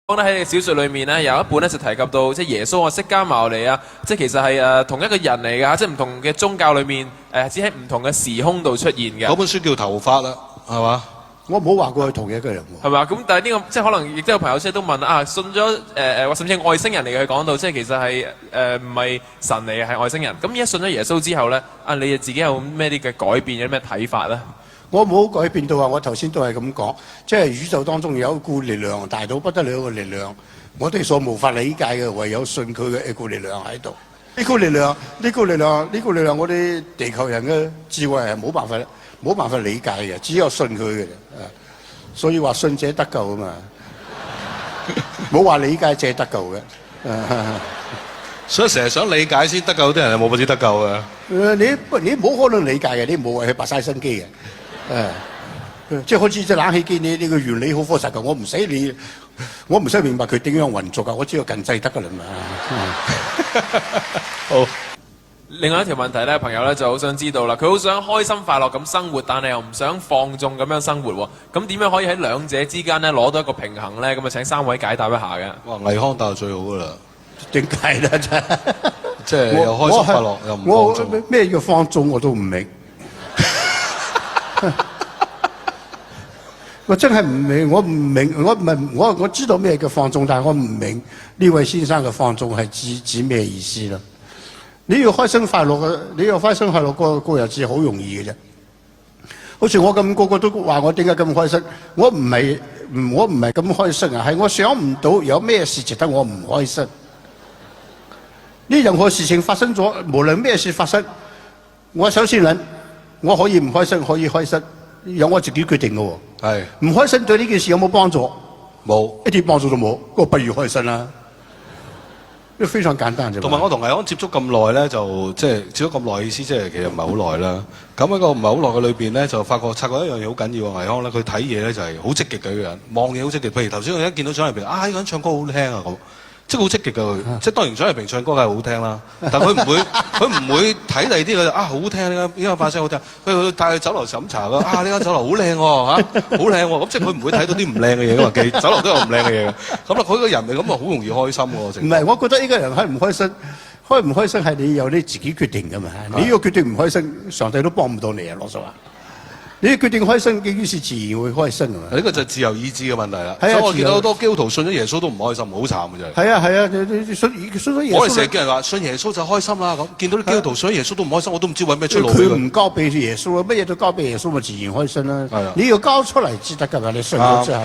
講咧喺小說裏面咧有一本咧就提及到即係耶穌啊、釋迦牟尼啊，即係其實係同一個人嚟㗎，即係唔同嘅宗教裏面只喺唔同嘅時空度出現嘅。嗰本書叫頭髮啦，係嘛？我冇話過係同一個人喎。係嘛？咁但係呢個即係可能亦都有朋友即係都問啊，信咗或甚至係外星人嚟嘅，佢講到即係其實係唔係神嚟嘅，係外星人。咁而家信咗耶穌之後咧，啊你自己有咩啲嘅改變，有咩睇法咧？我冇改變到啊！我頭先都係咁講，即係宇宙當中有一股力量大到不得了嘅力量，我哋所無法理解嘅，唯有信佢嘅一股力量喺度。呢股力量，我哋地球人嘅智慧係冇辦法理解嘅，只有信佢嘅啫。所以話信者得救啊嘛，冇話理解者得救嘅。所以成日想理解先得救啲人，冇法子得救嘅。你冇可能理解嘅，你冇係白晒心機嘅。即係好似隻冷氣機，你個原理好科學嘅，我唔使明白佢點樣運作㗎，我只要近制得㗎啦嘛。好。另外一條問題咧，朋友咧就好想知道啦，佢好想開心快樂咁生活，但係又唔想放縱咁樣生活喎。咁點樣可以喺兩者之間咧攞到一個平衡咧？咁啊請三位解答一下嘅。哇，倪匡答係最好㗎啦。點解咧？即係又開心快樂又唔放縱。咩叫放縱我都唔明。我真係唔明，我唔明，我知道咩叫放縱，但係我唔明呢位先生嘅放縱係指咩意思啦？你要開心快樂過日子好容易嘅啫。好似我咁個個都話我點解咁開心，我唔係咁開心啊，係我想唔到有咩事值得我唔開心。呢任何事情發生咗，無論咩事發生，我首先諗我可以唔開心，可以開心，由我自己決定嘅喎。係。唔開心對呢件事有冇幫助？冇，一啲幫助都冇，我不如開心啦。呢非常簡單啫。同埋我同倪匡接觸咁耐咧，就即係接觸咁耐意思，即係其實唔係好耐啦。咁喺個唔係好耐嘅裏邊咧，就察覺一樣嘢好緊要啊！倪匡咧，佢睇嘢咧就係好積極嘅一個人，望嘢好積極。譬如頭先我一見到蔣麗萍啊，呢個人唱歌好聽啊咁。即係好積極㗎，即係當然蔣麗萍唱歌梗係好聽啦，但係佢唔會睇第二啲嘅啊好聽呢間把聲好聽，佢帶去酒樓飲茶㗎啊呢間酒樓好靚喎好靚喎，咁即係佢唔會睇到啲唔靚嘅嘢㗎嘛，酒樓都有唔靚嘅嘢㗎，咁啦佢個人咪咁啊好容易開心喎。唔係，我覺得呢個人開唔開心係你由你自己決定㗎嘛，你要決定唔開心，上帝都幫唔到你啊，老實話。你決定開心嘅於是自然會開心啊嘛！呢個就係自由意志嘅問題啦。所以我見到好多基督徒信咗耶穌都唔開心，好慘嘅真係。係啊，你信咗耶穌。我哋成日叫人話信耶穌就開心啦咁，見到啲基督徒信咗耶穌都唔開心，我都唔知揾咩出路。佢唔交俾耶穌啊，乜嘢都交俾耶穌咪自然開心啦。係啊，你要交出嚟至得㗎嘛，你信咗之後